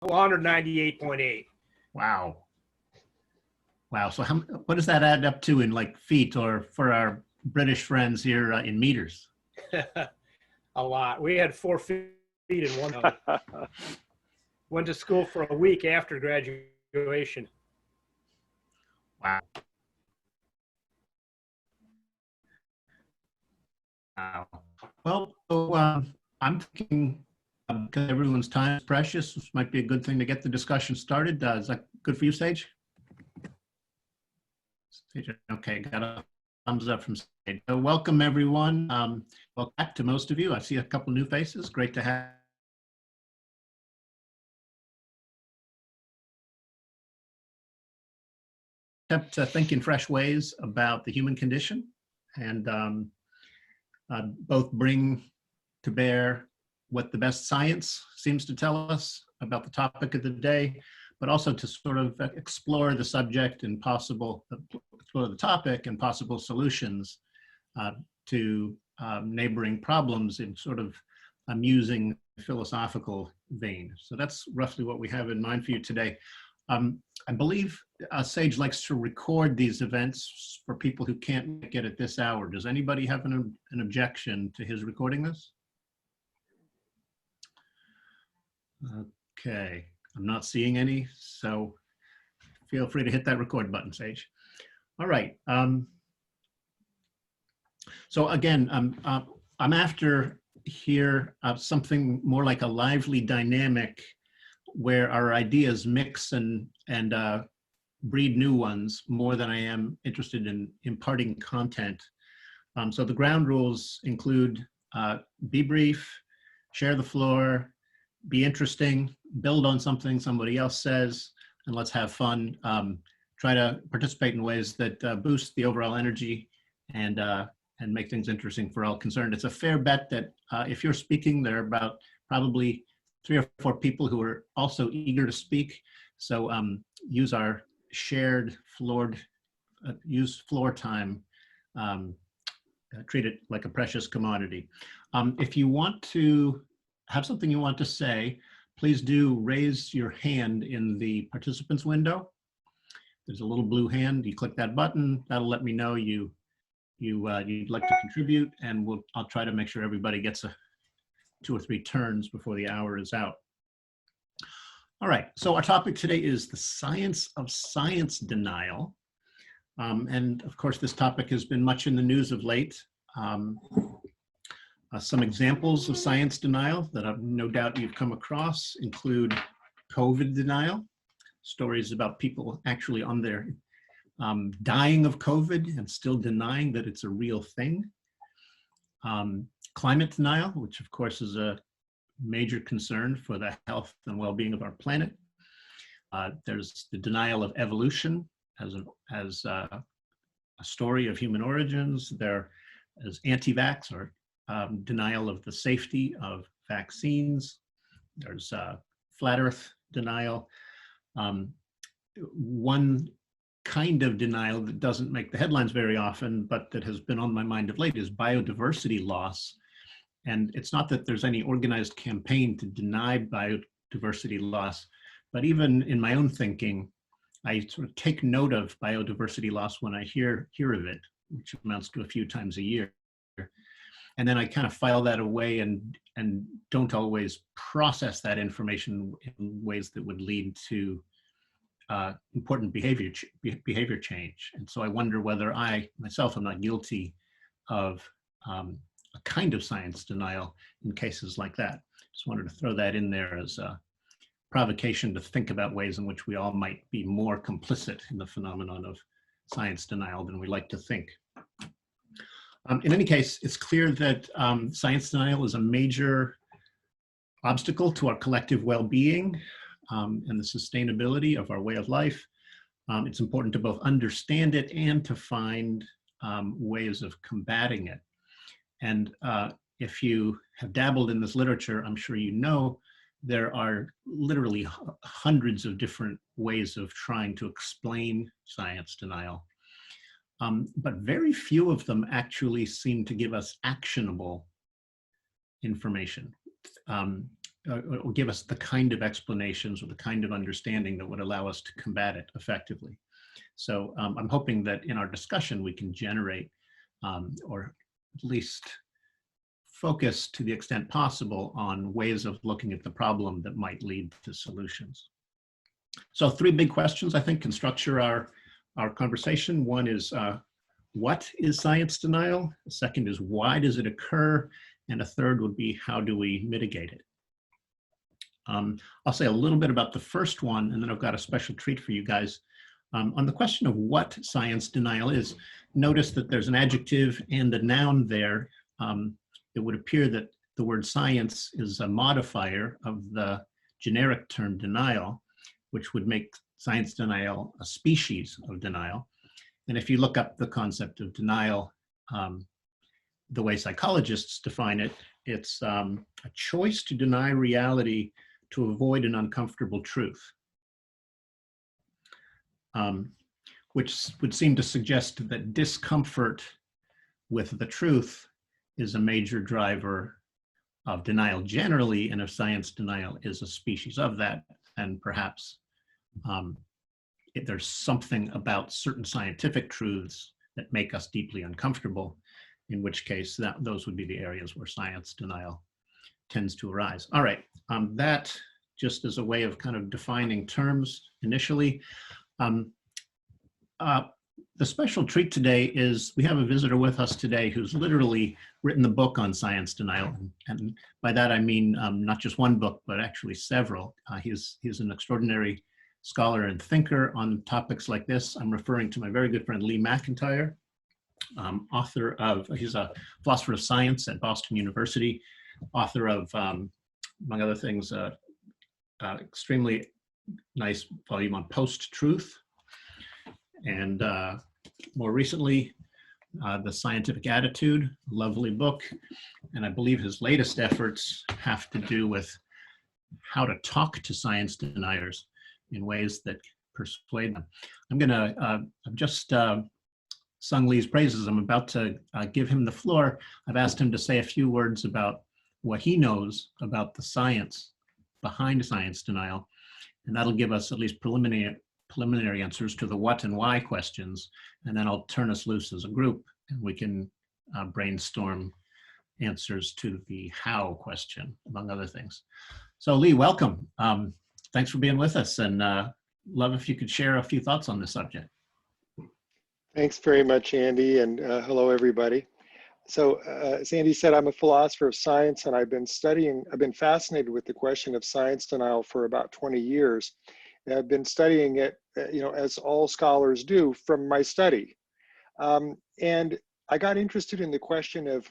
198.8. Wow. Wow. So what does that add up to in like feet, or for our British friends here in meters? A lot. We had 4 feet in one. Went to school for a week after graduation. Wow. Wow. Well, so, I'm thinking because everyone's time is precious, this might be a good thing to get the discussion started. Is that good for you, Sage? Sage, okay, got a thumbs up from Sage. So welcome, everyone. Welcome back to most of you. I see a couple new faces. Great to have. Kept thinking fresh ways about the human condition, and both bring to bear what the best science seems to tell us about the topic of the day, but also to sort of explore the subject and explore the topic and possible solutions to neighboring problems in sort of amusing philosophical vein. So that's roughly what we have in mind for you today. I believe Sage likes to record these events for people who can't make it at this hour. Does anybody have an objection to his recording this? Okay, I'm not seeing any, so feel free to hit that record button, Sage. All right. So again, I'm after here something more like a lively dynamic where our ideas mix and breed new ones more than I am interested in imparting content. So the ground rules include be brief, share the floor, be interesting, build on something somebody else says, and let's have fun. Try to participate in ways that boost the overall energy and make things interesting for all concerned. It's a fair bet that if you're speaking, there are about probably 3 or 4 people who are also eager to speak. So use our shared use floor time. Treat it like a precious commodity. If you want to have something you want to say, please do raise your hand in the participants window. There's a little blue hand. You click that button. That'll let me know you'd like to contribute, and I'll try to make sure everybody gets 2 or 3 turns before the hour is out. All right, so our topic today is the science of science denial. And of course, this topic has been much in the news of late. Some examples of science denial that I've no doubt you've come across include COVID denial, stories about people actually on their dying of COVID and still denying that it's a real thing. Climate denial, which of course is a major concern for the health and well-being of our planet. There's the denial of evolution as a story of human origins. There is anti-vaxx, or denial of the safety of vaccines. There's flat earth denial. One kind of denial that doesn't make the headlines very often, but that has been on my mind of late, is biodiversity loss. And it's not that there's any organized campaign to deny biodiversity loss, but even in my own thinking, I sort of take note of biodiversity loss when I hear of it, which amounts to a few times a year. And then I kind of file that away and don't always process that information in ways that would lead to important behavior change. And so I wonder whether I myself am not guilty of a kind of science denial in cases like that. Just wanted to throw that in there as a provocation to think about ways in which we all might be more complicit in the phenomenon of science denial than we like to think. In any case, it's clear that science denial is a major obstacle to our collective well-being and the sustainability of our way of life. It's important to both understand it and to find ways of combating it. And if you have dabbled in this literature, I'm sure you know there are literally hundreds of different ways of trying to explain science denial. But very few of them actually seem to give us actionable information. or give us the kind of explanations or the kind of understanding that would allow us to combat it effectively. So I'm hoping that in our discussion we can generate or at least focus to the extent possible on ways of looking at the problem that might lead to solutions. So 3 big questions I think can structure our conversation. One is what is science denial? The second is why does it occur? And a third would be how do we mitigate it? I'll say a little bit about the first one, and then I've got a special treat for you guys. On the question of what science denial is, notice that there's an adjective and a noun there. It would appear that the word science is a modifier of the generic term denial, which would make science denial a species of denial. And if you look up the concept of denial, the way psychologists define it, it's a choice to deny reality to avoid an uncomfortable truth, which would seem to suggest that discomfort with the truth is a major driver of denial generally, and if science denial is a species of that, and perhaps there's something about certain scientific truths that make us deeply uncomfortable, in which case those would be the areas where science denial tends to arise. All right, that just as a way of kind of defining terms initially. The special treat today is we have a visitor with us today who's literally written the book on science denial. And by that, I mean not just one book, but actually several. He's an extraordinary scholar and thinker on topics like this. I'm referring to my very good friend, Lee McIntyre, he's a philosopher of science at Boston University, author of, among other things, extremely nice volume on post-truth. And more recently, The Scientific Attitude, a lovely book. And I believe his latest efforts have to do with how to talk to science deniers in ways that persuade them. I've just sung Lee's praises. I'm about to give him the floor. I've asked him to say a few words about what he knows about the science behind science denial. And that'll give us at least preliminary answers to the what and why questions, and then I'll turn us loose as a group and we can brainstorm answers to the how question, among other things. So Lee, welcome. Thanks for being with us, and love if you could share a few thoughts on this subject. Thanks very much, Andy, and hello everybody. So as Andy said, I'm a philosopher of science, and I've been fascinated with the question of science denial for about 20 years. I've been studying it, as all scholars do, from my study. And I got interested in the question of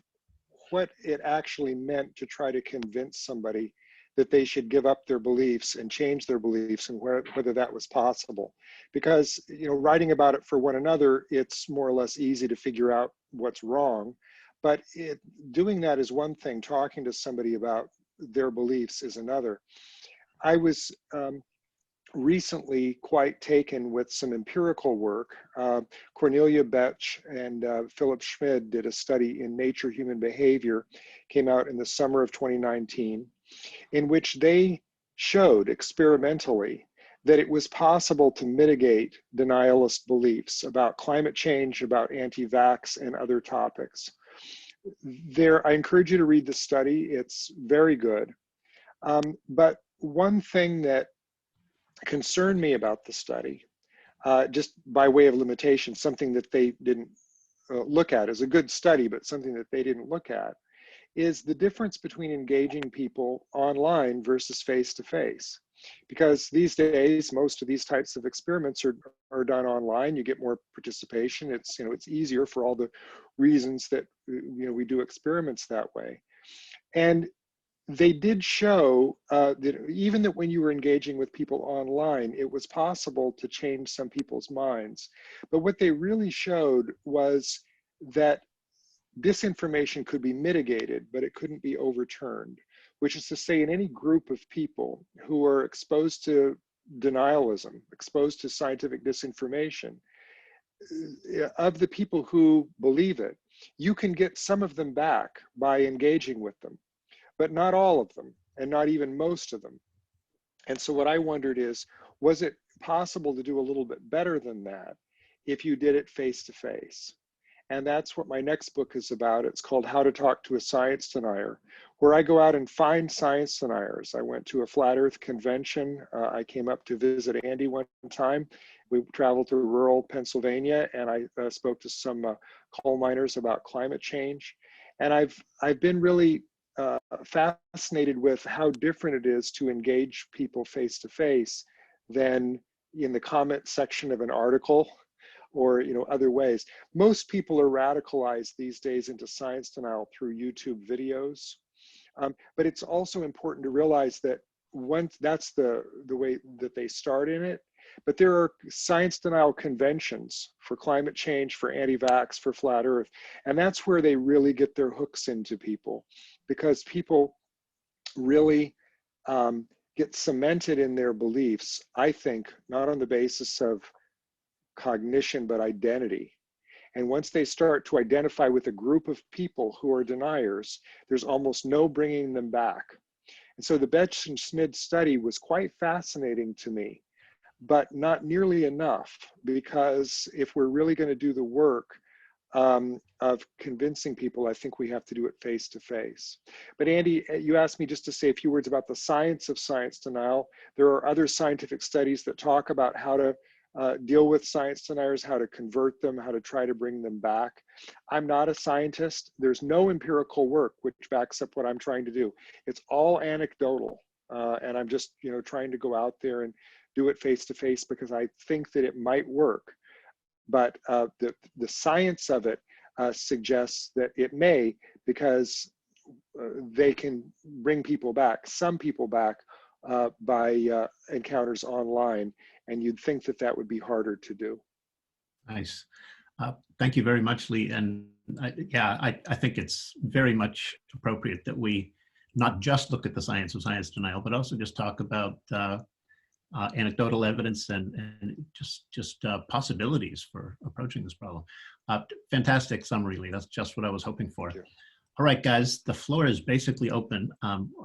what it actually meant to try to convince somebody that they should give up their beliefs and change their beliefs, and whether that was possible. Because, writing about it for one another, it's more or less easy to figure out what's wrong. But doing that is one thing, talking to somebody about their beliefs is another. I was recently quite taken with some empirical work. Cornelia Betsch and Philip Schmid did a study in Nature Human Behavior, came out in the summer of 2019, in which they showed experimentally that it was possible to mitigate denialist beliefs about climate change, about anti-vaxx and other topics. I encourage you to read the study. It's very good. But one thing that concerned me about the study, just by way of limitation, something that they didn't look at as a good study, but something that they didn't look at, is the difference between engaging people online versus face-to-face. Because these days, most of these types of experiments are done online. You get more participation. It's easier for all the reasons that we do experiments that way. And they did show that even that when you were engaging with people online, it was possible to change some people's minds. But what they really showed was that disinformation could be mitigated, but it couldn't be overturned, which is to say, in any group of people who are exposed to denialism, exposed to scientific disinformation, of the people who believe it, you can get some of them back by engaging with them, but not all of them. and not even most of them. And so what I wondered is, was it possible to do a little bit better than that if you did it face-to-face? And that's what my next book is about. It's called How to Talk to a Science Denier, where I go out and find science deniers. I went to a flat earth convention. I came up to visit Andy one time. We traveled to rural Pennsylvania, and I spoke to some coal miners about climate change. And I've been really fascinated with how different it is to engage people face-to-face than in the comment section of an article, or other ways. Most people are radicalized these days into science denial through YouTube videos, but it's also important to realize that once that's the way that they start in it. But there are science denial conventions for climate change, for anti-vaxx, for flat earth, and that's where they really get their hooks into people, because people really get cemented in their beliefs, I think, not on the basis of cognition, but identity. And once they start to identify with a group of people who are deniers, there's almost no bringing them back. And so the Betsch and Schmid study was quite fascinating to me, but not nearly enough, because if we're really going to do the work of convincing people, I think we have to do it face-to-face. But Andy, you asked me just to say a few words about the science of science denial. There are other scientific studies that talk about how to deal with science deniers, how to convert them, how to try to bring them back. I'm not a scientist. There's no empirical work which backs up what I'm trying to do. It's all anecdotal, and I'm just trying to go out there and do it face-to-face because I think that it might work. But the science of it suggests that it may, because they can bring people back, some people back, by encounters online, and you'd think that that would be harder to do. Nice. Thank you very much, Lee. And I think it's very much appropriate that we not just look at the science of science denial, but also just talk about anecdotal evidence and just possibilities for approaching this problem. Fantastic summary, Lee. That's just what I was hoping for. All right, guys, the floor is basically open.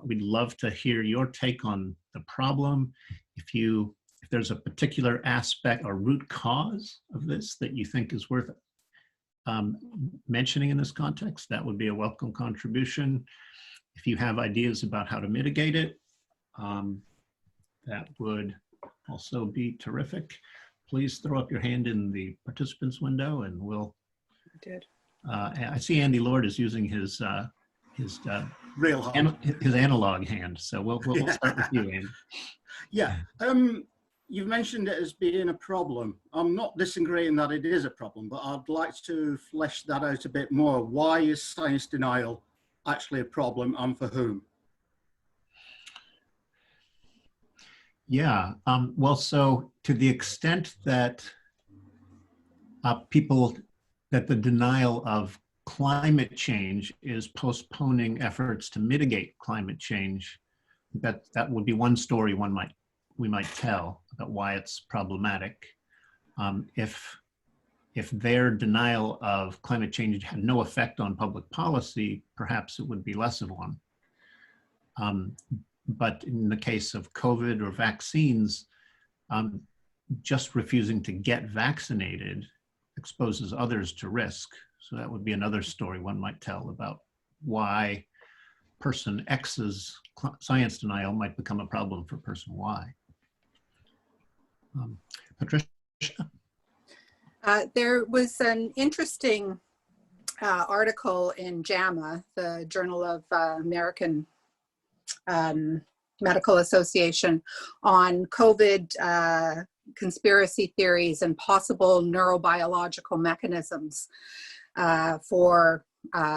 We'd love to hear your take on the problem. If there's a particular aspect or root cause of this that you think is worth mentioning in this context, that would be a welcome contribution. If you have ideas about how to mitigate it, that would also be terrific. Please throw up your hand in the participants window, and we'll. I did. I see Andy Lord is using his real hand. His analog hand. So we'll start with you, Andy. Yeah. You've mentioned it as being a problem. I'm not disagreeing that it is a problem, but I'd like to flesh that out a bit more. Why is science denial actually a problem, and for whom? Yeah, well, so to the extent that that the denial of climate change is postponing efforts to mitigate climate change, that would be one story we might tell about why it's problematic. If their denial of climate change had no effect on public policy, perhaps it would be less of one. But in the case of COVID or vaccines, just refusing to get vaccinated exposes others to risk. So that would be another story one might tell about why person X's science denial might become a problem for person Y. Patricia? There was an interesting article in JAMA, the Journal of American Medical Association, on COVID conspiracy theories and possible neurobiological mechanisms for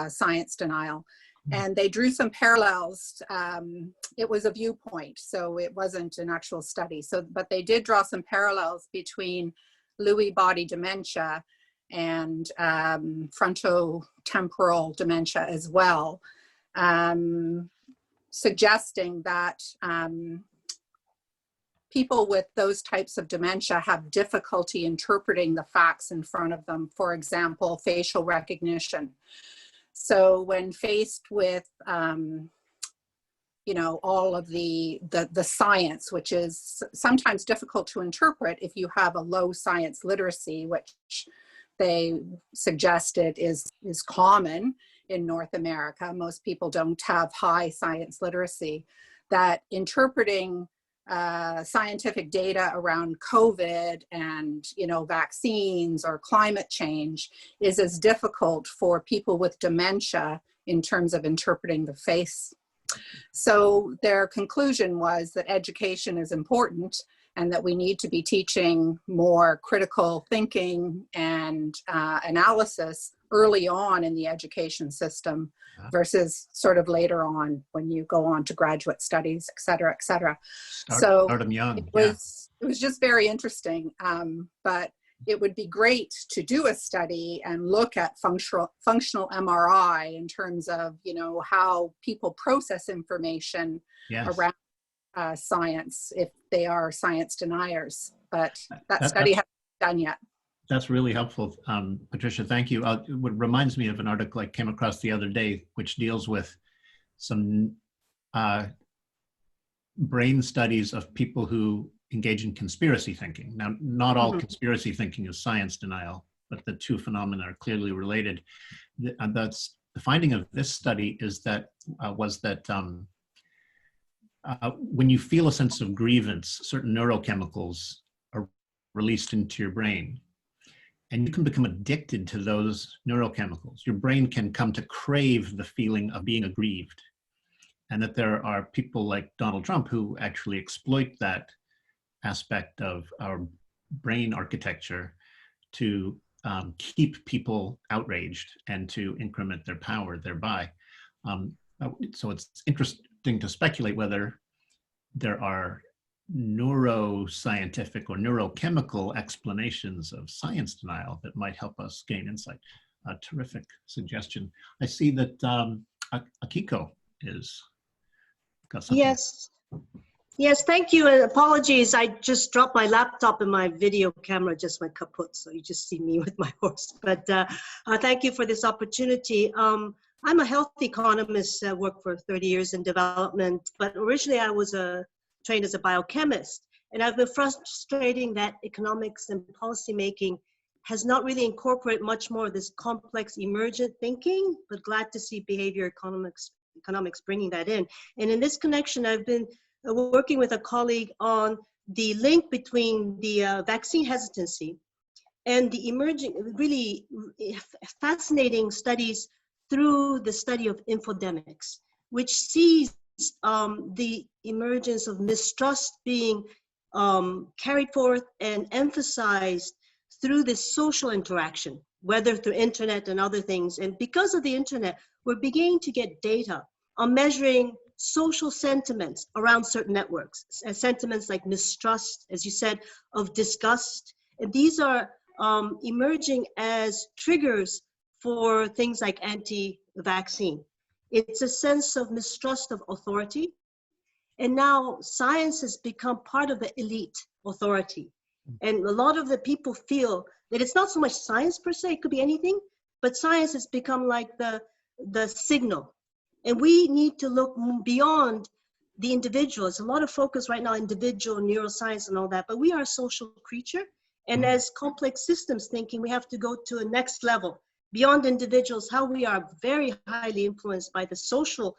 science denial. And they drew some parallels. It was a viewpoint, so it wasn't an actual study. But they did draw some parallels between Lewy body dementia and frontotemporal dementia as well, suggesting that people with those types of dementia have difficulty interpreting the facts in front of them. For example, facial recognition. So when faced with, you know, all of the science, which is sometimes difficult to interpret if you have a low science literacy, which they suggested is common in North America. Most people don't have high science literacy. That interpreting scientific data around COVID and, you know, vaccines or climate change is as difficult for people with dementia in terms of interpreting the face. So their conclusion was that education is important and that we need to be teaching more critical thinking and analysis early on in the education system versus sort of later on when you go on to graduate studies, et cetera, et cetera. Start them young. It was just very interesting, but it would be great to do a study and look at functional MRI in terms of, you know, how people process information around science if they are science deniers. But that study hasn't been done yet. That's really helpful, Patricia. Thank you. It reminds me of an article I came across the other day, which deals with some brain studies of people who engage in conspiracy thinking. Now, not all conspiracy thinking is science denial, but the two phenomena are clearly related. The finding of this study is that when you feel a sense of grievance, certain neurochemicals are released into your brain, and you can become addicted to those neurochemicals. Your brain can come to crave the feeling of being aggrieved, and that there are people like Donald Trump who actually exploit that aspect of our brain architecture to keep people outraged and to increment their power thereby. So it's interesting to speculate whether there are neuroscientific or neurochemical explanations of science denial that might help us gain insight. A terrific suggestion. I see that Akiko is got something. Yes, thank you. And apologies, I just dropped my laptop and my video camera just went kaput, so you just see me with my horse. But thank you for this opportunity. I'm a health economist, worked for 30 years in development, but originally I was trained as a biochemist. And I've been frustrating that economics and policymaking has not really incorporated much more of this complex emergent thinking, but glad to see behavior economics bringing that in. And in this connection, I've been working with a colleague on the link between the vaccine hesitancy and the emerging, really fascinating studies through the study of infodemics, which sees the emergence of mistrust being carried forth and emphasized through this social interaction, whether through internet and other things. And because of the internet, we're beginning to get data on measuring social sentiments around certain networks, sentiments like mistrust, as you said, of disgust. And these are emerging as triggers for things like anti-vaccine. It's a sense of mistrust of authority. And now science has become part of the elite authority. And a lot of the people feel that it's not so much science per se, it could be anything, but science has become like the signal. And we need to look beyond the individual. There's a lot of focus right now on individual neuroscience and all that, but we are a social creature. And as complex systems thinking, we have to go to a next level beyond individuals, how we are very highly influenced by the social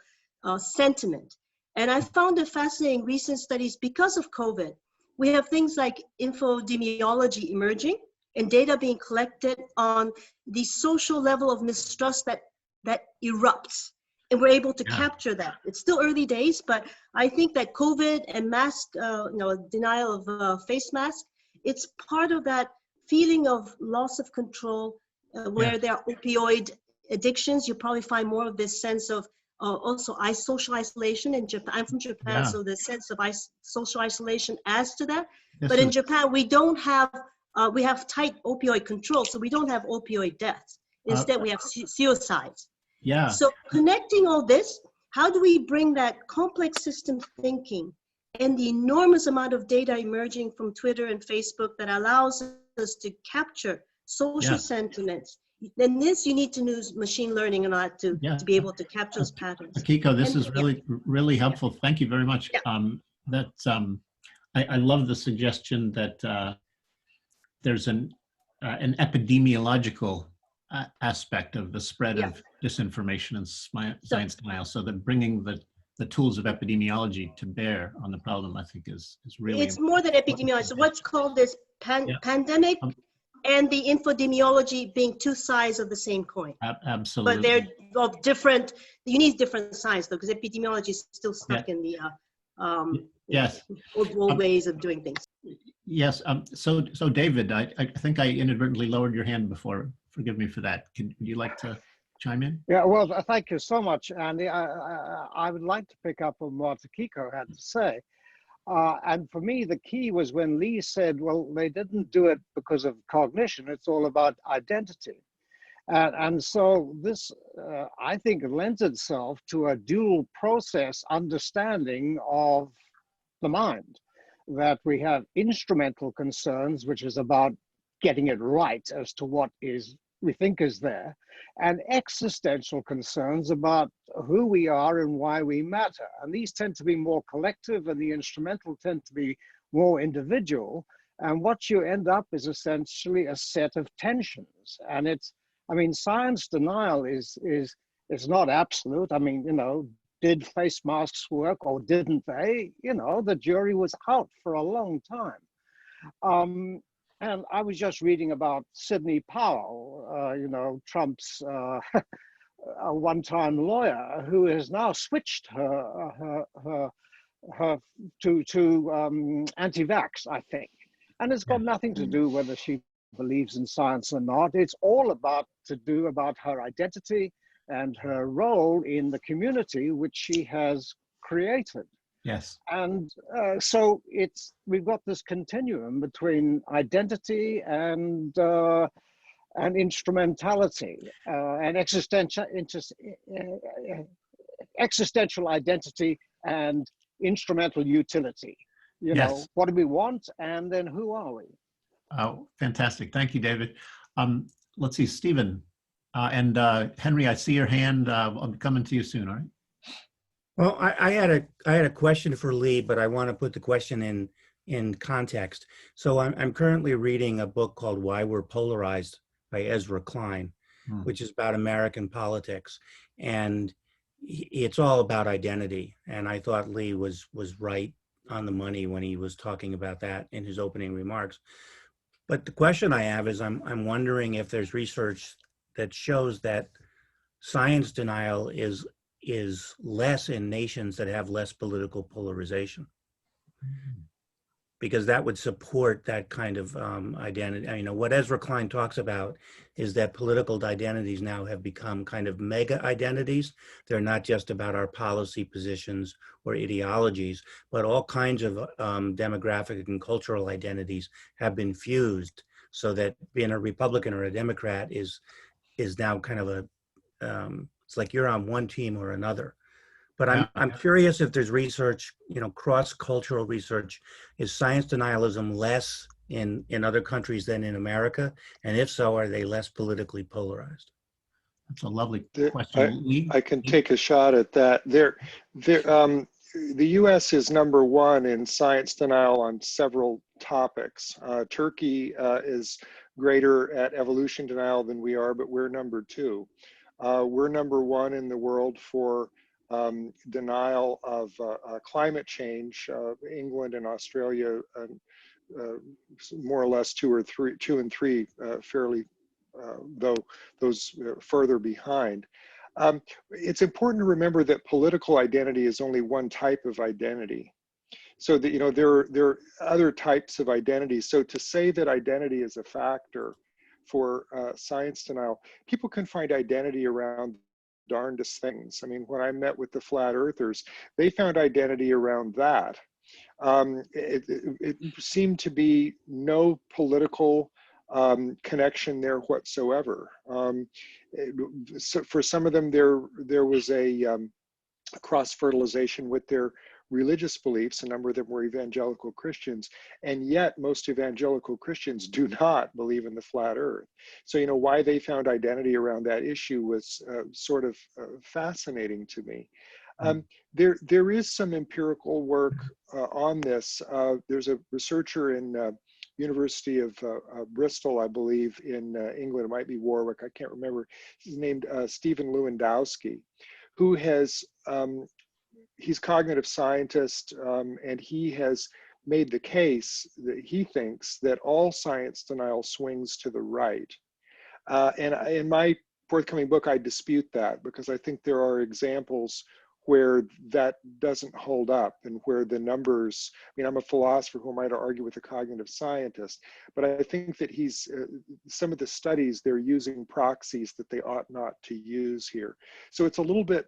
sentiment. And I found it fascinating, recent studies, because of COVID, we have things like infodemiology emerging and data being collected on the social level of mistrust that erupts. And we're able to capture that. It's still early days, but I think that COVID and mask, denial of face mask, it's part of that feeling of loss of control, where there are opioid addictions. You probably find more of this sense of also social isolation in Japan. I'm from Japan, so the sense of social isolation adds to that. But in Japan, we don't have, we have tight opioid control, so we don't have opioid deaths. Instead, we have suicides. So connecting all this, how do we bring that complex system thinking and the enormous amount of data emerging from Twitter and Facebook that allows us to capture social sentiments then this you need to use machine learning and all that to be able to capture those patterns. Akiko, this And- is really helpful. Thank you very much. Yeah. I love the suggestion that there's an epidemiological aspect of the spread of disinformation and science denial, so that bringing the tools of epidemiology to bear on the problem, I think, is really It's more than epidemiology. So what's called this pandemic and the infodemiology being two sides of the same coin. Absolutely. But they're of different, you need different sides though, because epidemiology is still stuck in the old ways of doing things. Yes. So David, I think I inadvertently lowered your hand before. Forgive me for that. Would you like to chime in? Yeah, well, thank you so much, Andy. I would like to pick up on what Akiko had to say. And for me, the key was when Lee said, well, they didn't do it because of cognition. It's all about identity. And so this, I think, lends itself to a dual process understanding of the mind, that we have instrumental concerns, which is about getting it right as to what we think is there, and existential concerns about who we are and why we matter. And these tend to be more collective, and the instrumental tend to be more individual. And what you end up is essentially a set of tensions. And science denial is not absolute. I mean, did face masks work or didn't they? The jury was out for a long time. And I was just reading about Sidney Powell, Trump's a one-time lawyer who has now switched her to anti-vaxx, I think. And it's got nothing to do whether she believes in science or not. It's all about her identity and her role in the community which she has created. Yes. And so we've got this continuum between identity and instrumentality and existential identity and instrumental utility. What do we want, and then who are we? Oh, fantastic! Thank you, David. Let's see, Stephen and Henry. I see your hand. I'm coming to you soon. All right. Well, I had a question for Lee, but I want to put the question in context. So I'm currently reading a book called Why We're Polarized by Ezra Klein, which is about American politics, and it's all about identity. And I thought Lee was right on the money when he was talking about that in his opening remarks. But the question I have is I'm wondering if there's research that shows that science denial is less in nations that have less political polarization, because that would support that kind of identity. What Ezra Klein talks about is that political identities now have become kind of mega identities. They're not just about our policy positions or ideologies, but all kinds of demographic and cultural identities have been fused, so that being a Republican or a Democrat is now kind of it's like you're on one team or another. But I'm curious if there's research, cross-cultural research. Is science denialism less in other countries than in America? And if so, are they less politically polarized? That's a lovely question. I can take a shot at that. The U.S. is #1 in science denial on several topics. Turkey is greater at evolution denial than we are, but we're #2. We're #1 in the world for denial of climate change. England and Australia, more or less 2 and 3, fairly, though those further behind. It's important to remember that political identity is only one type of identity. So that, there are other types of identity. So to say that identity is a factor for science denial, people can find identity around darndest things. I mean, when I met with the flat earthers, they found identity around that. It seemed to be no political connection there whatsoever. So for some of them, there was a cross-fertilization with their religious beliefs. A number of them were evangelical Christians, and yet most evangelical Christians do not believe in the flat earth. So, why they found identity around that issue was sort of fascinating to me. There is some empirical work on this. There's a researcher in University of Bristol, I believe, in England. It might be Warwick, I can't remember. He's named Stephen Lewandowski, who has, he's cognitive scientist, and he has made the case that he thinks that all science denial swings to the right. And in my forthcoming book, I dispute that, because I think there are examples where that doesn't hold up, and where the numbers, I mean, I'm a philosopher, who am I to argue with a cognitive scientist? But I think that he's, some of the studies, they're using proxies that they ought not to use here. So it's a little bit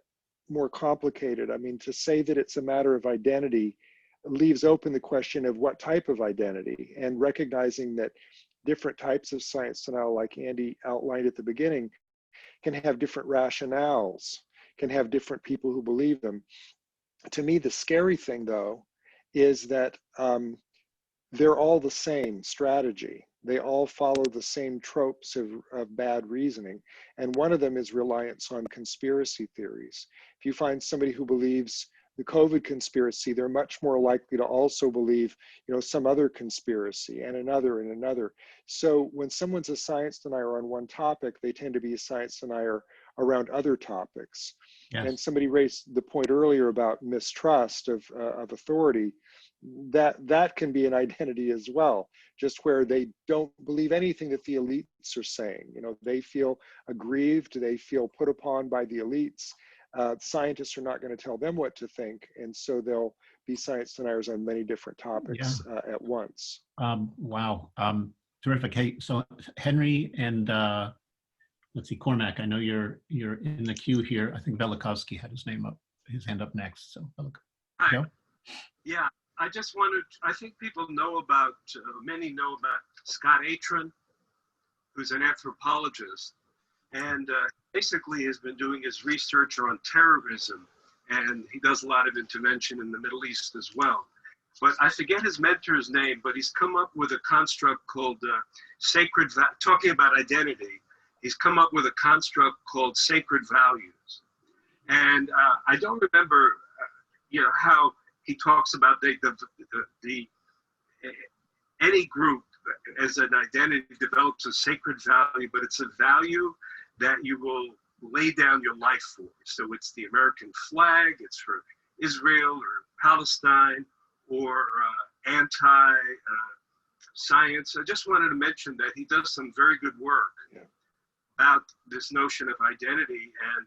more complicated. I mean, to say that it's a matter of identity leaves open the question of what type of identity, and recognizing that different types of science denial, like Andy outlined at the beginning, can have different rationales, can have different people who believe them. To me, the scary thing, though, is that they're all the same strategy. They all follow the same tropes of bad reasoning. And one of them is reliance on conspiracy theories. If you find somebody who believes the COVID conspiracy, they're much more likely to also believe, some other conspiracy, and another and another. So when someone's a science denier on one topic, they tend to be a science denier around other topics. Yes. And somebody raised the point earlier about mistrust of authority. That can be an identity as well, just where they don't believe anything that the elites are saying. They feel aggrieved, they feel put upon by the elites. Scientists are not going to tell them what to think, and so they'll be science deniers on many different topics at once. Wow, terrific. Hey, so Henry and let's see, Cormac, I know you're in the queue here. I think Velikovsky had his hand up next. So Hi. Joe? Yeah, I just wanted, I think people know about, many know about Scott Atran, who's an anthropologist, and basically has been doing his research on terrorism, and he does a lot of intervention in the Middle East as well. But I forget his mentor's name, but he's come up with a construct called talking about identity. He's come up with a construct called sacred values. And I don't remember, how he talks about any group as an identity develops a sacred value, but it's a value that you will lay down your life for. So it's the American flag, it's for Israel or Palestine, or anti-science. I just wanted to mention that he does some very good work about this notion of identity, and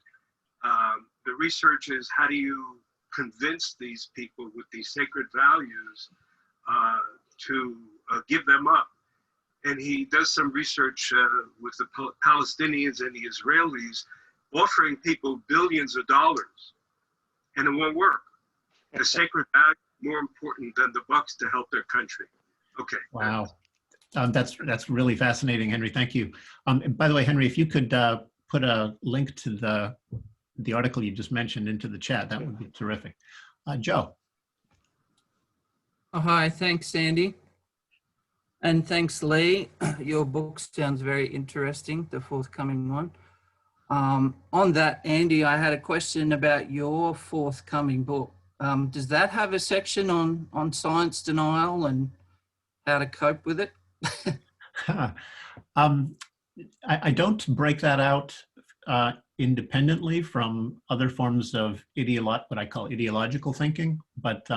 the research is, how do you convince these people with these sacred values to give them up? And he does some research with the Palestinians and the Israelis, offering people billions of dollars, and it won't work. The sacred value is more important than the bucks to help their country. Okay. Wow. That's really fascinating, Henry. Thank you. And by the way, Henry, if you could put a link to the article you just mentioned into the chat, that would be terrific. Joe. Oh, hi, thanks, Sandy. And thanks, Lee. Your book sounds very interesting, the forthcoming one. On that, Andy, I had a question about your forthcoming book. Does that have a section on science denial and how to cope with it? I don't break that out independently from other forms of what I call ideological thinking, but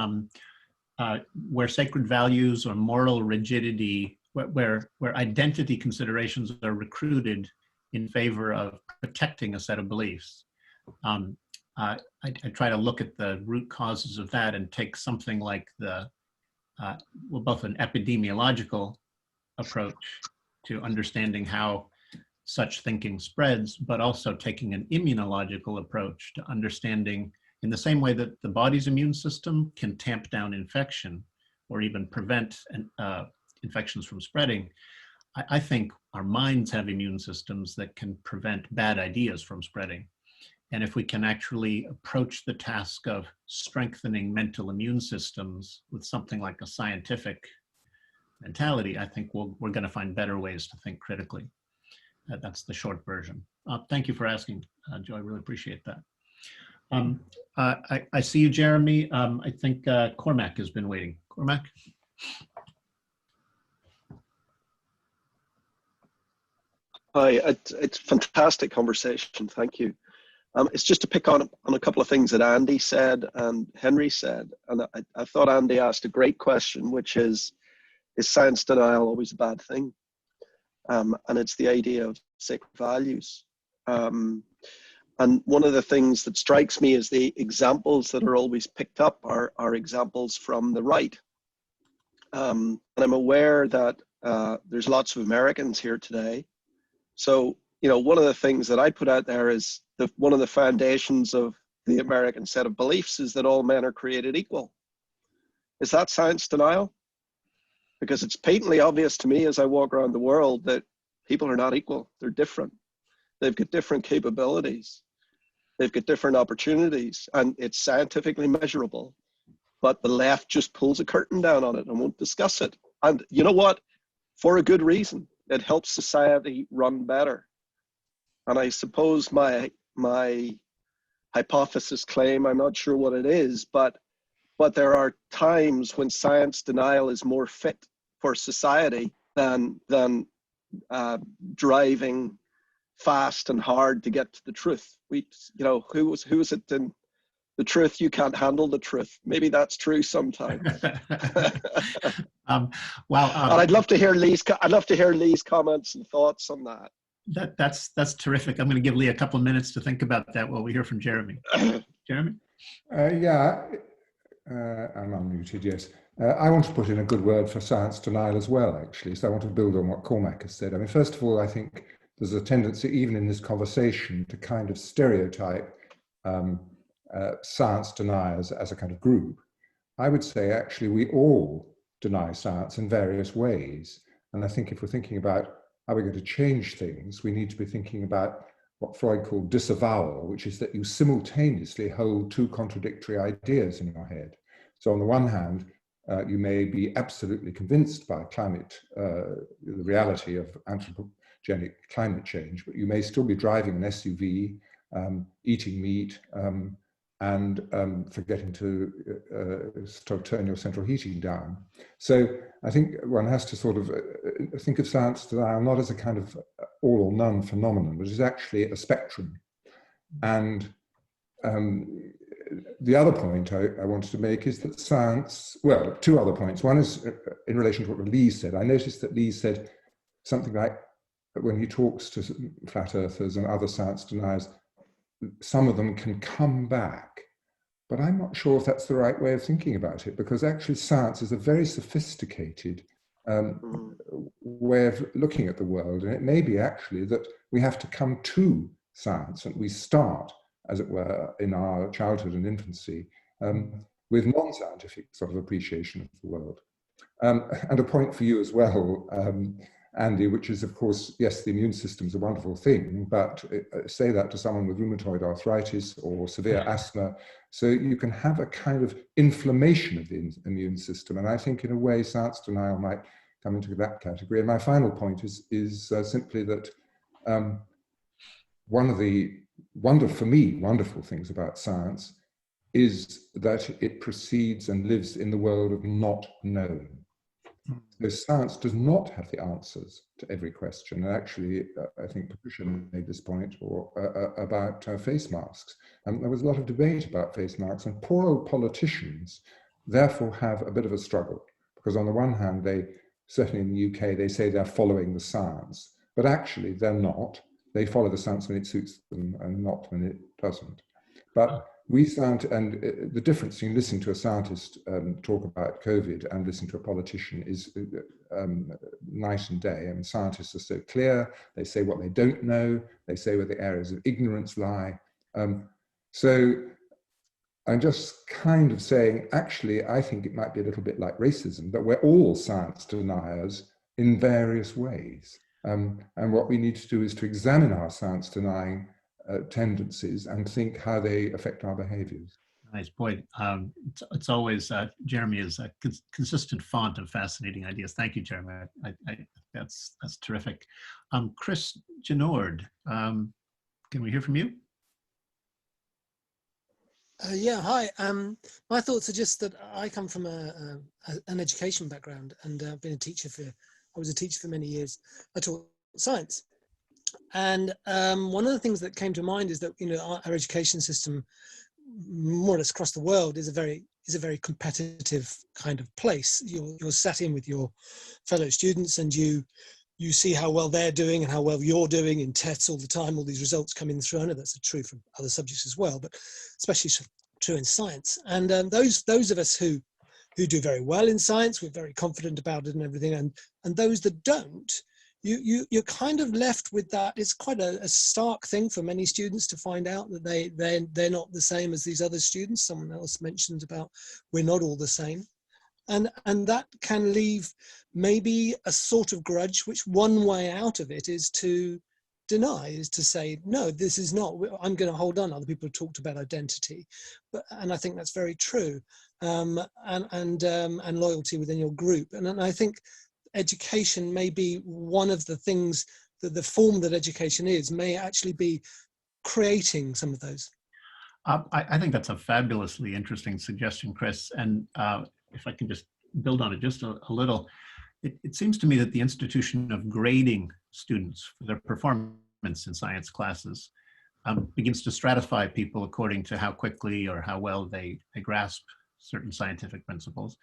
where sacred values or moral rigidity, where identity considerations are recruited in favor of protecting a set of beliefs, I try to look at the root causes of that and take something like both an epidemiological approach to understanding how such thinking spreads, but also taking an immunological approach to understanding, in the same way that the body's immune system can tamp down infection or even prevent infections from spreading, I think our minds have immune systems that can prevent bad ideas from spreading. And if we can actually approach the task of strengthening mental immune systems with something like a scientific mentality, I think we're going to find better ways to think critically. That's the short version. Thank you for asking, Joe. I really appreciate that. I see you, Jeremy. I think Cormac has been waiting. Cormac? Hi, it's fantastic conversation. Thank you. It's just to pick on a couple of things that Andy said and Henry said. And I thought Andy asked a great question, which is science denial always a bad thing? And it's the idea of sacred values. And one of the things that strikes me is the examples that are always picked up are examples from the right. And I'm aware that there's lots of Americans here today. So, you know, one of the things that I put out there is one of the foundations of the American set of beliefs is that all men are created equal. Is that science denial? Because it's patently obvious to me as I walk around the world that people are not equal. They're different. They've got different capabilities. They've got different opportunities, and it's scientifically measurable. But the left just pulls a curtain down on it and won't discuss it. And you know what? For a good reason. It helps society run better. And I suppose my hypothesis claim, I'm not sure what it is, but there are times when science denial is more fit for society than driving fast and hard to get to the truth. You know, who was it in the truth? You can't handle the truth. Maybe that's true sometimes. And I'd love to hear Lee's comments and thoughts on that. That's terrific. I'm going to give Lee a couple of minutes to think about that while we hear from Jeremy. Jeremy? Yeah, I'm unmuted, yes. I want to put in a good word for science denial as well, actually. So I want to build on what Cormac has said. I mean, first of all, I think there's a tendency, even in this conversation, to kind of stereotype science deniers as a kind of group. I would say, actually, we all deny science in various ways. And I think if we're thinking about how we're going to change things, we need to be thinking about what Freud called disavowal, which is that you simultaneously hold two contradictory ideas in your head. So on the one hand, you may be absolutely convinced by the reality of anthropogenic climate change, but you may still be driving an SUV, eating meat, and forgetting to turn your central heating down. So I think one has to sort of think of science denial not as a kind of all or none phenomenon, but as actually a spectrum. And the other point I wanted to make is that science, well, two other points. One is in relation to what Lee said. I noticed that Lee said something like, when he talks to flat earthers and other science deniers, some of them can come back. But I'm not sure if that's the right way of thinking about it, because actually science is a very sophisticated way of looking at the world. And it may be actually that we have to come to science, and we start, as it were, in our childhood and infancy with non-scientific sort of appreciation of the world. And a point for you as well, Andy, which is, of course, yes, the immune system is a wonderful thing, but say that to someone with rheumatoid arthritis or severe asthma. So you can have a kind of inflammation of the immune system. And I think in a way, science denial might come into that category. And my final point is simply that one of the wonderful things about science is that it proceeds and lives in the world of not known. So science does not have the answers to every question. And actually, I think Patricia made this point about face masks. And there was a lot of debate about face masks, and poor old politicians therefore have a bit of a struggle. Because on the one hand, they, certainly in the UK, they say they're following the science, but actually they're not. They follow the science when it suits them and not when it doesn't. But the difference between listening to a scientist talk about COVID and listening to a politician is night and day. And scientists are so clear, they say what they don't know, they say where the areas of ignorance lie. So I'm just kind of saying, actually, I think it might be a little bit like racism, that we're all science deniers in various ways. And what we need to do is to examine our science denying tendencies and think how they affect our behaviors. Nice point. It's always, Jeremy is a consistent font of fascinating ideas. Thank you, Jeremy. That's terrific. Chris Genord, can we hear from you? Yeah, hi. My thoughts are just that I come from an education background, and I've been a teacher I was a teacher for many years. I taught science. And one of the things that came to mind is that, you know, our education system, more or less across the world, is a very competitive kind of place. You're sat in with your fellow students, and you see how well they're doing and how well you're doing in tests all the time. All these results coming through. I know that's true for other subjects as well, but especially true in science. And those of us who do very well in science, we're very confident about it and everything. And those that don't, you're kind of left with that. It's quite a stark thing for many students to find out that they're not the same as these other students. Someone else mentioned about we're not all the same. And that can leave maybe a sort of grudge, which one way out of it is to deny, is to say, no, this is not, I'm going to hold on. Other people have talked about identity, and I think that's very true, and loyalty within your group. And I think education may be one of the things, that the form that education is may actually be creating some of those. I think that's a fabulously interesting suggestion, Chris. And if I can just build on it just a little, it seems to me that the institution of grading students for their performance in science classes begins to stratify people according to how quickly or how well they grasp certain scientific principles.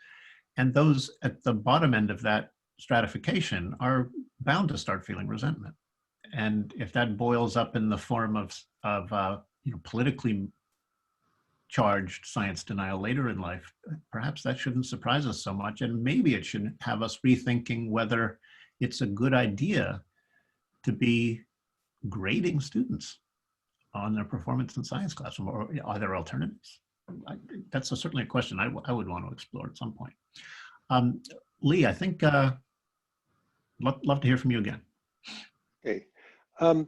And those at the bottom end of that stratification are bound to start feeling resentment. And if that boils up in the form of you know, politically charged science denial later in life, perhaps that shouldn't surprise us so much. And maybe it should have us rethinking whether it's a good idea to be grading students on their performance in science classroom, or are there alternatives? That's certainly a question I would want to explore at some point. Lee, I think love to hear from you again. Okay. I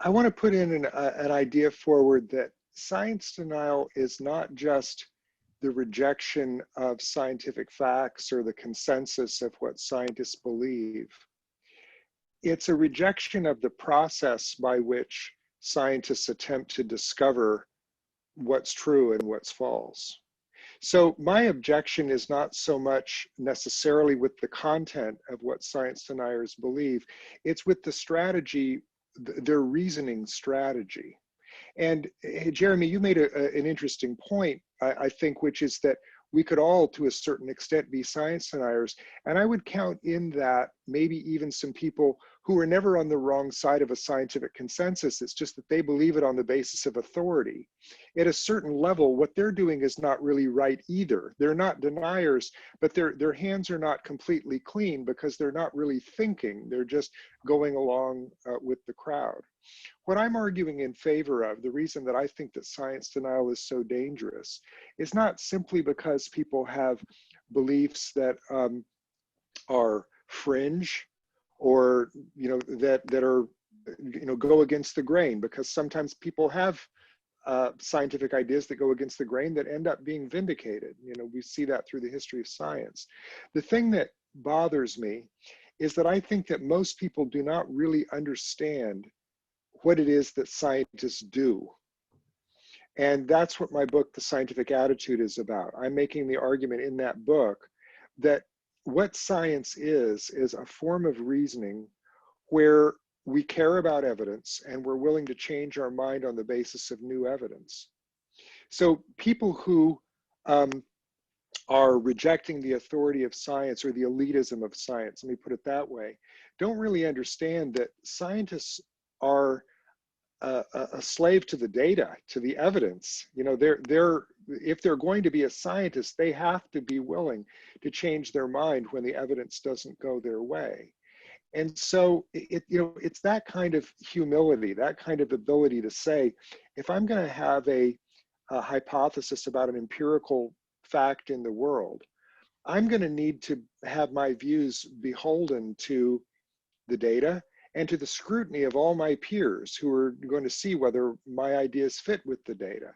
want to put in an idea forward that science denial is not just the rejection of scientific facts or the consensus of what scientists believe. It's a rejection of the process by which scientists attempt to discover what's true and what's false. So my objection is not so much necessarily with the content of what science deniers believe, it's with the strategy, their reasoning strategy. And Jeremy, you made an interesting point, I think, which is that we could all, to a certain extent, be science deniers. And I would count in that maybe even some people who are never on the wrong side of a scientific consensus. It's just that they believe it on the basis of authority. At a certain level, what they're doing is not really right either. They're not deniers, but their hands are not completely clean because they're not really thinking. They're just going along with the crowd. What I'm arguing in favor of, the reason that I think that science denial is so dangerous, is not simply because people have beliefs that are fringe, or that are go against the grain, because sometimes people have scientific ideas that go against the grain that end up being vindicated. We see that through the history of science. The thing that bothers me is that I think that most people do not really understand what it is that scientists do. And that's what my book, The Scientific Attitude, is about. I'm making the argument in that book that what science is a form of reasoning where we care about evidence and we're willing to change our mind on the basis of new evidence. So people who are rejecting the authority of science, or the elitism of science, let me put it that way, don't really understand that scientists are a slave to the data, to the evidence. If they're going to be a scientist, they have to be willing to change their mind when the evidence doesn't go their way. And so it's that kind of humility, that kind of ability to say, if I'm going to have a hypothesis about an empirical fact in the world, I'm going to need to have my views beholden to the data and to the scrutiny of all my peers who are going to see whether my ideas fit with the data.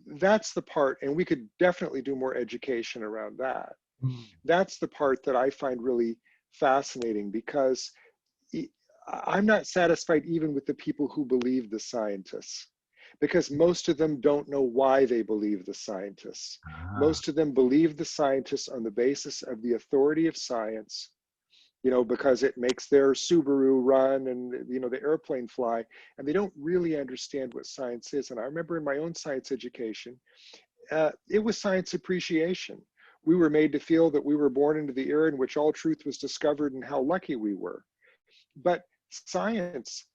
That's the part, and we could definitely do more education around that. That's the part that I find really fascinating, because I'm not satisfied even with the people who believe the scientists, because most of them don't know why they believe the scientists. Most of them believe the scientists on the basis of the authority of science, you know, because it makes their Subaru run and, you know, the airplane fly, and they don't really understand what science is. And I remember in my own science education, it was science appreciation. We were made to feel that we were born into the era in which all truth was discovered and how lucky we were. But science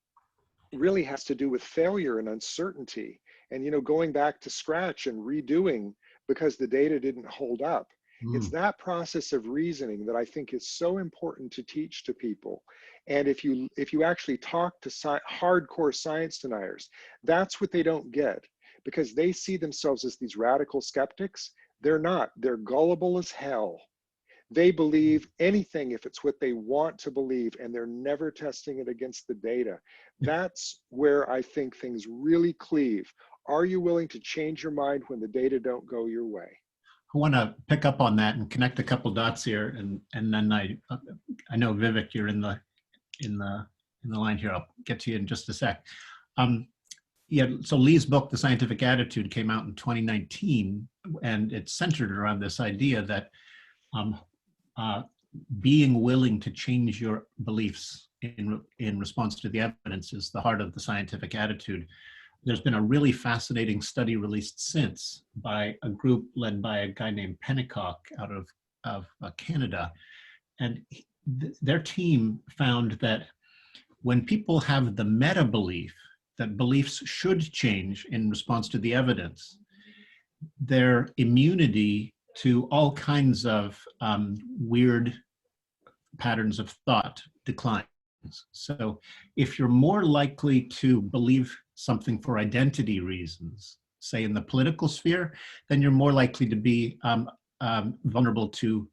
really has to do with failure and uncertainty, and, you know, going back to scratch and redoing because the data didn't hold up. It's that process of reasoning that I think is so important to teach to people. And if you actually talk to hardcore science deniers, that's what they don't get, because they see themselves as these radical skeptics. They're not. They're gullible as hell. They believe anything if it's what they want to believe, and they're never testing it against the data. That's where I think things really cleave. Are you willing to change your mind when the data don't go your way? I want to pick up on that and connect a couple dots here, and then I know Vivek, you're in the line here. I'll get to you in just a sec. Yeah, so Lee's book, The Scientific Attitude, came out in 2019, and it's centered around this idea that being willing to change your beliefs in response to the evidence is the heart of the scientific attitude. There's been a really fascinating study released since by a group led by a guy named Pennicock out of Canada. And their team found that when people have the meta belief that beliefs should change in response to the evidence, their immunity to all kinds of weird patterns of thought declines. So if you're more likely to believe something for identity reasons, say in the political sphere, then you're more likely to be vulnerable to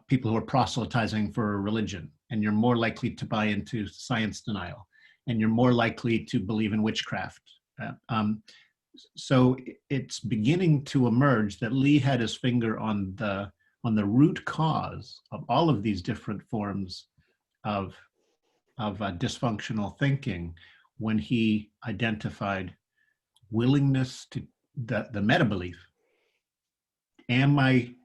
people who are proselytizing for a religion, and you're more likely to buy into science denial, and you're more likely to believe in witchcraft. So it's beginning to emerge that Lee had his finger on the root cause of all of these different forms of dysfunctional thinking when he identified willingness to the meta belief. Am I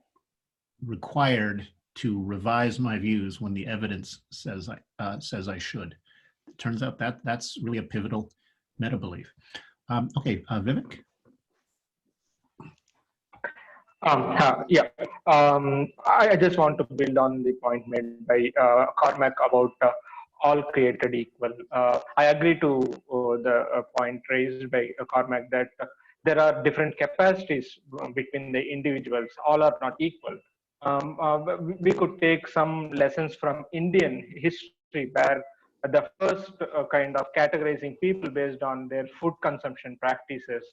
required to revise my views when the evidence says I should? It turns out that that's really a pivotal meta belief. Okay, Vivek. I just want to build on the point made by Cormac about all created equal. I agree to the point raised by Cormac that there are different capacities between the individuals. All are not equal. We could take some lessons from Indian history, where the first kind of categorizing people based on their food consumption practices.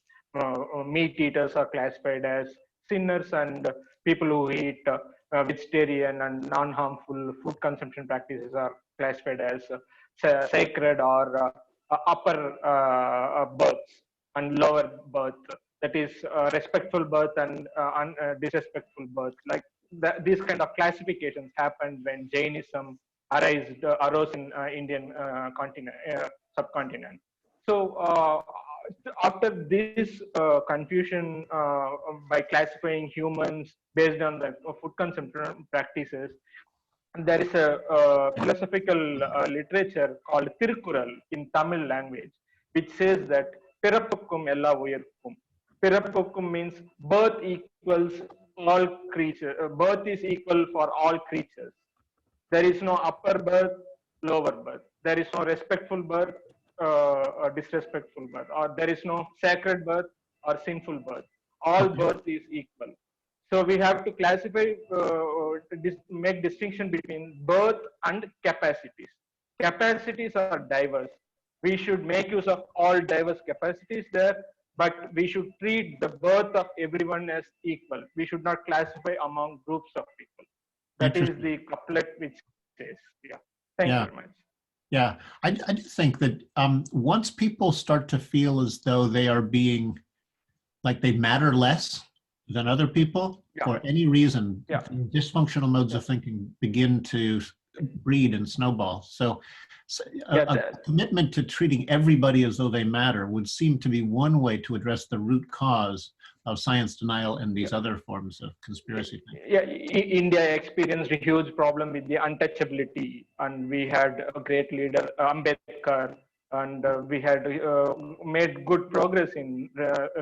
Meat eaters are classified as sinners, and people who eat vegetarian and non-harmful food consumption practices are classified as sacred or upper births and lower birth. That is respectful birth and disrespectful birth. Like these kind of classifications happened when Jainism arose in Indian subcontinent. So after this confusion by classifying humans based on the food consumption practices, there is a philosophical literature called Tirukkural in Tamil language, which says that Pirapukkum ella uyirkum. Pirapukkum means birth equals all creatures. Birth is equal for all creatures. There is no upper birth, lower birth. There is no respectful birth, disrespectful birth, or there is no sacred birth or sinful birth. All birth is equal. So we have to classify, make distinction between birth and capacities. Capacities are diverse. We should make use of all diverse capacities there, but we should treat the birth of everyone as equal. We should not classify among groups of people. That is the couplet which says, yeah. Thank you very much. Yeah, I do think that once people start to feel as though they are being, like they matter less than other people, for any reason, dysfunctional modes of thinking begin to breed and snowball. So a commitment to treating everybody as though they matter would seem to be one way to address the root cause of science denial and these other forms of conspiracy thinking. Yeah, India experienced a huge problem with the untouchability, and we had a great leader, Ambedkar, and we had made good progress in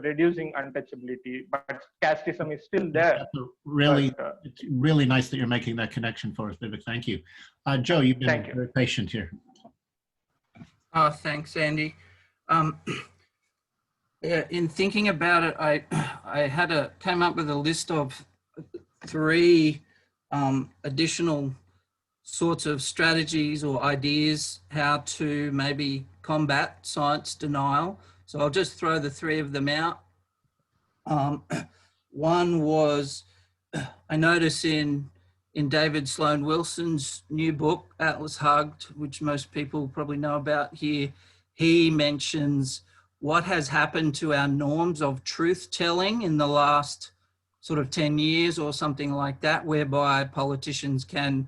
reducing untouchability, but casteism is still there. Really, it's really nice that you're making that connection for us, Vivek. Thank you. Joe, you've been very patient here. Oh, thanks, Andy. Yeah, in thinking about it, I came up with a list of 3 additional sorts of strategies or ideas how to maybe combat science denial. So I'll just throw the 3 of them out. One was, I notice in David Sloan Wilson's new book, Atlas Hugged, which most people probably know about here, he mentions what has happened to our norms of truth-telling in the last sort of 10 years or something like that, whereby politicians can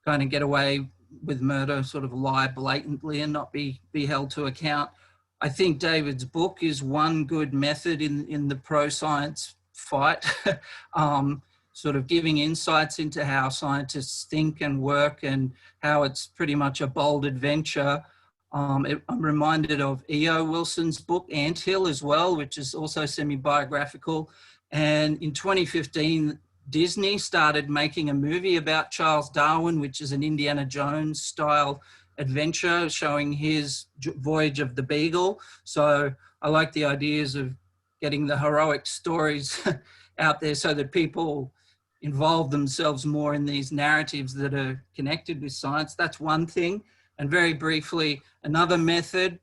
kind of get away with murder, sort of lie blatantly and not be held to account. I think David's book is one good method in the pro-science fight, sort of giving insights into how scientists think and work and how it's pretty much a bold adventure. I'm reminded of E.O. Wilson's book, Anthill, as well, which is also semi-biographical. And in 2015, Disney started making a movie about Charles Darwin, which is an Indiana Jones style adventure showing his voyage of the Beagle. So I like the ideas of getting the heroic stories out there so that people involve themselves more in these narratives that are connected with science. That's one thing. And very briefly, another method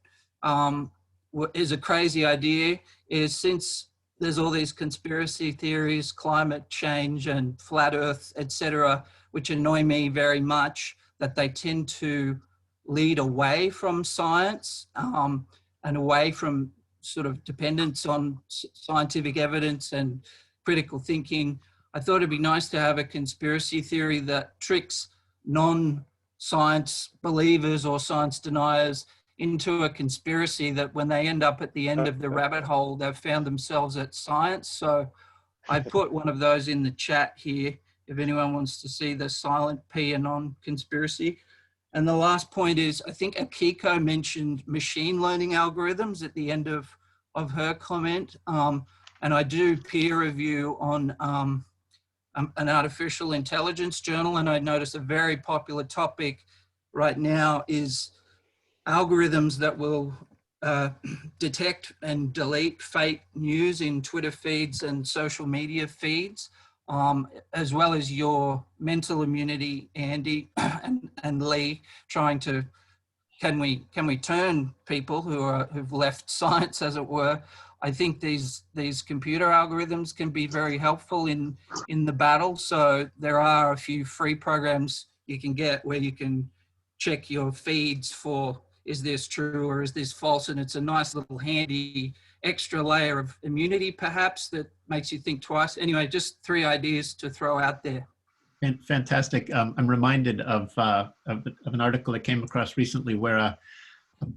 is a crazy idea, is since there's all these conspiracy theories, climate change and flat earth, etc., which annoy me very much, that they tend to lead away from science and away from sort of dependence on scientific evidence and critical thinking. I thought it'd be nice to have a conspiracy theory that tricks non-science believers or science deniers into a conspiracy that when they end up at the end of the rabbit hole, they've found themselves at science. So I put one of those in the chat here if anyone wants to see the silent P and non-conspiracy. And the last point is, I think Akiko mentioned machine learning algorithms at the end of her comment. And I do peer review on an artificial intelligence journal, and I notice a very popular topic right now is algorithms that will detect and delete fake news in Twitter feeds and social media feeds, as well as your mental immunity, Andy and Lee, trying to, can we turn people who've left science, as it were. I think these computer algorithms can be very helpful in the battle. So there are a few free programs you can get where you can check your feeds for, is this true or is this false? And it's a nice little handy extra layer of immunity, perhaps, that makes you think twice. Anyway, just 3 ideas to throw out there. Fantastic. I'm reminded of an article I came across recently where a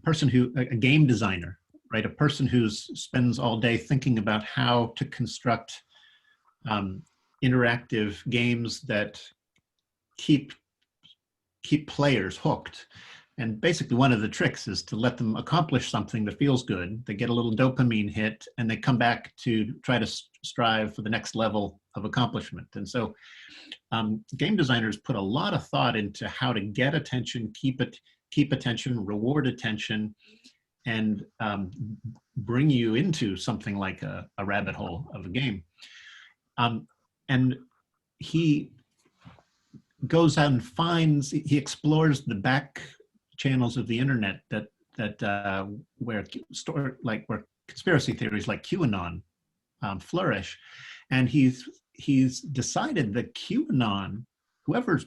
person a game designer, right? A person who spends all day thinking about how to construct interactive games that keep players hooked. And basically one of the tricks is to let them accomplish something that feels good. They get a little dopamine hit and they come back to try to strive for the next level of accomplishment. And so game designers put a lot of thought into how to get attention, keep attention, reward attention, and bring you into something like a rabbit hole of a game. And he goes out and he explores the back channels of the internet where conspiracy theories like QAnon flourish. And he's decided that QAnon, whoever's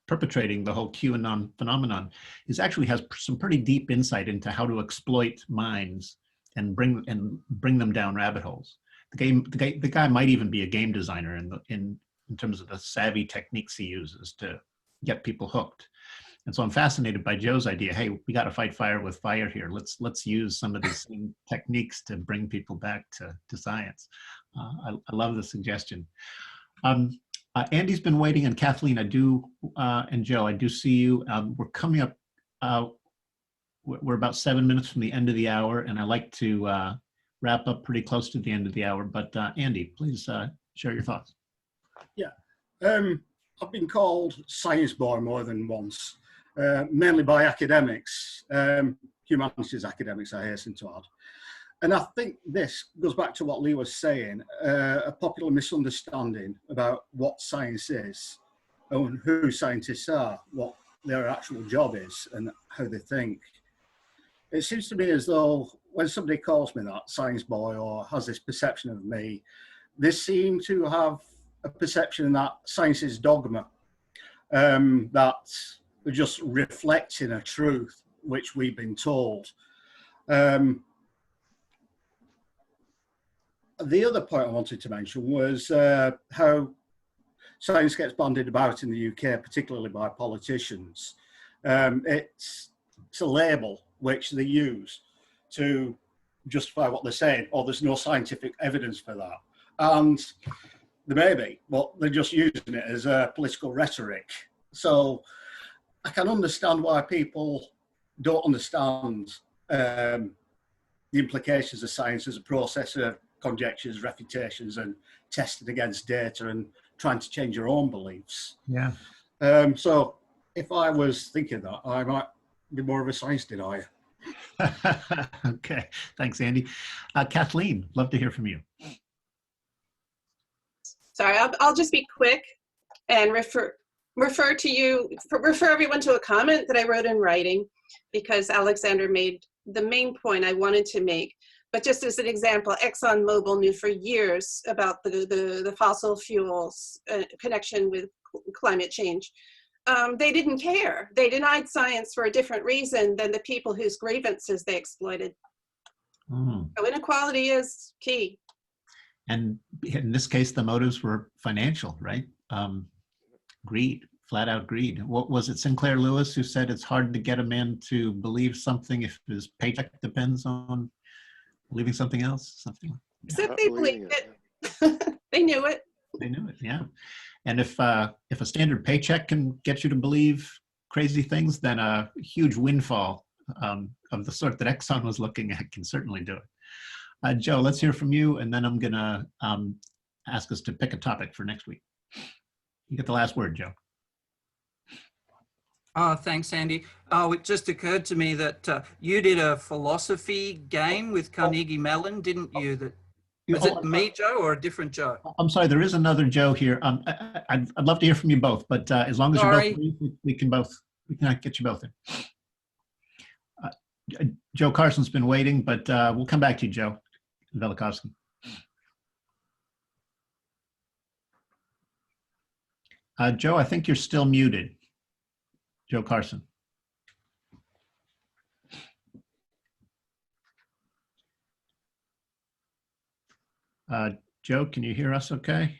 perpetrating the whole QAnon phenomenon, actually has some pretty deep insight into how to exploit minds and bring them down rabbit holes. The guy might even be a game designer in terms of the savvy techniques he uses to get people hooked. And so I'm fascinated by Joe's idea. Hey, we got to fight fire with fire here. Let's use some of these same techniques to bring people back to science. I love the suggestion. Andy's been waiting, and Kathleen, and Joe, I do see you. We're coming up. We're about 7 minutes from the end of the hour, and I like to wrap up pretty close to the end of the hour. But Andy, please share your thoughts. Yeah, I've been called science boy more than once, mainly by academics, humanities academics, I hasten to add. And I think this goes back to what Lee was saying, a popular misunderstanding about what science is and who scientists are, what their actual job is and how they think. It seems to me as though when somebody calls me that, science boy, or has this perception of me, they seem to have a perception that science is dogma, that we're just reflecting a truth which we've been told. The other point I wanted to mention was how science gets bandied about in the UK, particularly by politicians. It's a label which they use to justify what they're saying, or there's no scientific evidence for that. And there may be, but they're just using it as a political rhetoric. So I can understand why people don't understand the implications of science as a process of conjectures, refutations, and testing against data and trying to change your own beliefs. Yeah. So if I was thinking that, I might be more of a science denier. Okay, thanks, Andy. Kathleen, love to hear from you. Sorry, I'll just be quick and refer everyone to a comment that I wrote in writing, because Alexander made the main point I wanted to make. But just as an example, ExxonMobil knew for years about the fossil fuels connection with climate change. They didn't care. They denied science for a different reason than the people whose grievances they exploited. So inequality is key. And in this case, the motives were financial, right? Greed, flat out greed. What was it, Sinclair Lewis, who said it's hard to get a man to believe something if his paycheck depends on believing something else? Something like that. Except they believed it. They knew it. They knew it, yeah. And if a standard paycheck can get you to believe crazy things, then a huge windfall of the sort that Exxon was looking at can certainly do it. Joe, let's hear from you, and then I'm going to ask us to pick a topic for next week. You get the last word, Joe. Oh, thanks, Andy. Oh, it just occurred to me that you did a philosophy game with Carnegie Mellon, didn't you? Was it me, Joe, or a different Joe? I'm sorry, there is another Joe here. I'd love to hear from you both, but as long as you're both free, we can get you both in. Joe Carson's been waiting, but we'll come back to you, Joe Velikovsky. Joe, I think you're still muted. Joe Carson. Joe, can you hear us okay?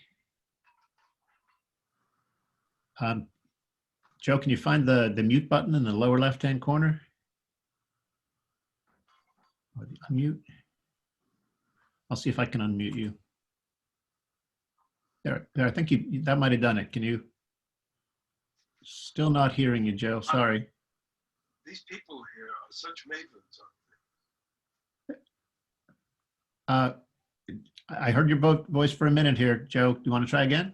Joe, can you find the mute button in the lower left-hand corner? Or the unmute? I'll see if I can unmute you. There, I think that might have done it. Can you? Still not hearing you, Joe, sorry. These people here are such mavens, aren't they? I heard your voice for a minute here, Joe. Do you want to try again?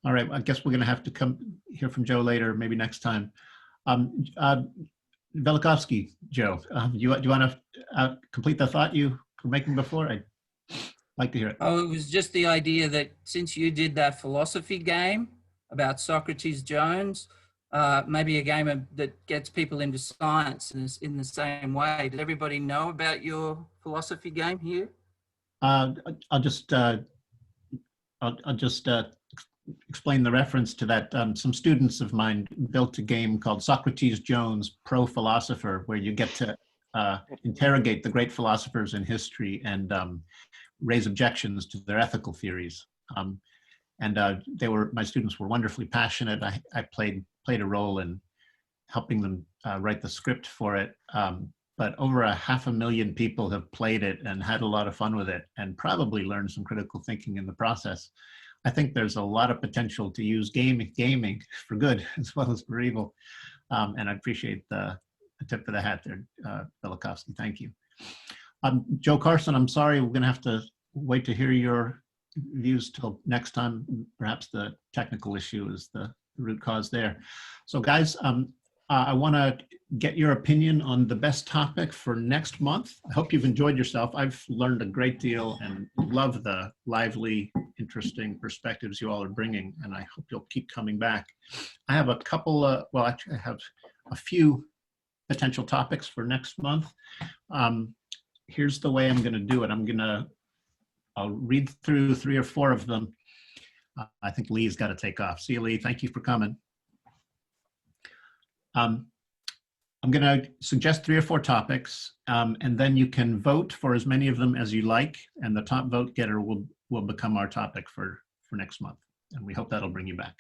All right, I guess we're going to have to come hear from Joe later, maybe next time. Velikovsky, Joe, do you want to complete the thought you were making before? I'd like to hear it. Oh, it was just the idea that since you did that philosophy game about Socrates Jones, maybe a game that gets people into science in the same way. Does everybody know about your philosophy game here? I'll just explain the reference to that. Some students of mine built a game called Socrates Jones Pro Philosopher, where you get to interrogate the great philosophers in history and raise objections to their ethical theories. My students were wonderfully passionate. I played a role in helping them write the script for it. But over 500,000 people have played it and had a lot of fun with it, and probably learned some critical thinking in the process. I think there's a lot of potential to use gaming for good as well as for evil. And I appreciate the tip of the hat there, Velikovsky. Thank you. Joe Carson, I'm sorry, we're going to have to wait to hear your views till next time. Perhaps the technical issue is the root cause there. So guys, I want to get your opinion on the best topic for next month. I hope you've enjoyed yourself. I've learned a great deal and love the lively, interesting perspectives you all are bringing, and I hope you'll keep coming back. I have a couple, well, actually I have a few potential topics for next month. Here's the way I'm going to do it. I'll read through 3 or 4 of them. I think Lee's got to take off. See you, Lee. Thank you for coming. I'm going to suggest 3 or 4 topics, and then you can vote for as many of them as you like, and the top vote getter will become our topic for next month, and we hope that'll bring you back.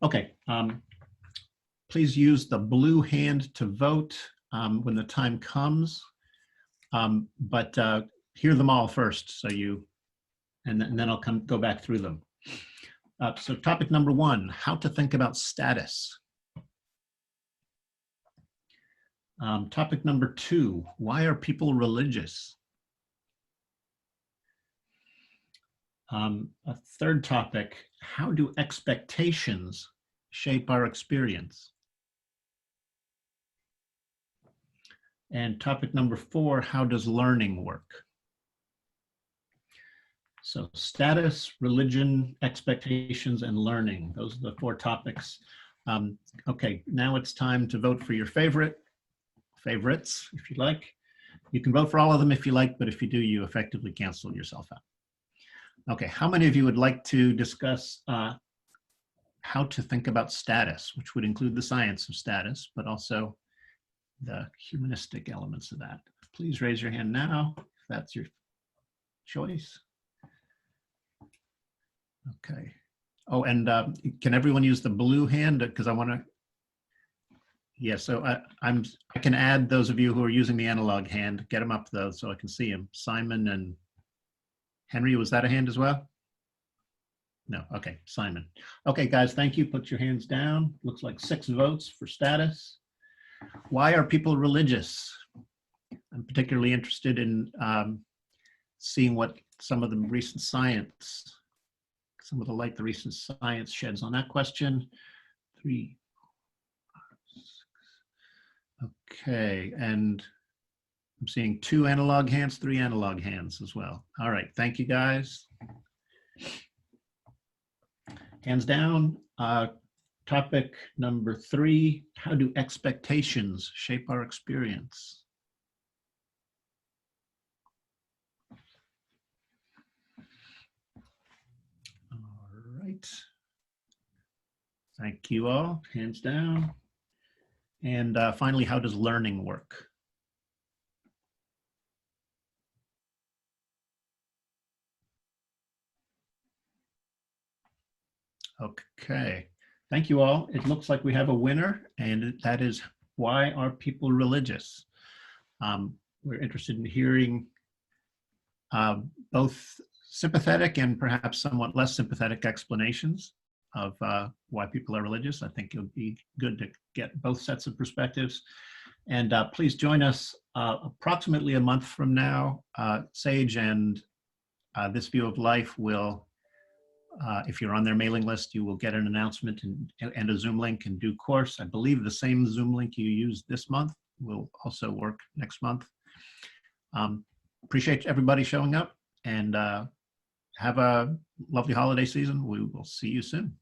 Okay, please use the blue hand to vote when the time comes, but hear them all first, so and then I'll go back through them. So topic number 1, how to think about status. Topic number 2, why are people religious? A third topic, how do expectations shape our experience? And topic number 4, how does learning work? So status, religion, expectations, and learning. Those are the 4 topics. Okay, now it's time to vote for your favorites, if you like. You can vote for all of them if you like, but if you do, you effectively cancel yourself out. Okay, how many of you would like to discuss how to think about status, which would include the science of status, but also the humanistic elements of that? Please raise your hand now, if that's your choice. Okay. Oh, and can everyone use the blue hand? Because I want to. Yeah, so I can add those of you who are using the analog hand, get them up though, so I can see them. Simon and Henry, was that a hand as well? No, okay, Simon. Okay, guys, thank you. Put your hands down. Looks like 6 votes for status. Why are people religious? I'm particularly interested in seeing what some of the recent science, some of the light the recent science sheds on that question. 3, 5, 6. Okay, and I'm seeing 2 analog hands, 3 analog hands as well. All right, thank you guys. Hands down. Topic number 3, how do expectations shape our experience? All right. Thank you all, hands down. And finally, how does learning work? Okay, thank you all. It looks like we have a winner, and that is, why are people religious? We're interested in hearing both sympathetic and perhaps somewhat less sympathetic explanations of why people are religious. I think it would be good to get both sets of perspectives. And please join us approximately a month from now. Sage and This View of Life will, if you're on their mailing list, you will get an announcement and a Zoom link in due course. I believe the same Zoom link you used this month will also work next month. Appreciate everybody showing up, and have a lovely holiday season. We will see you soon.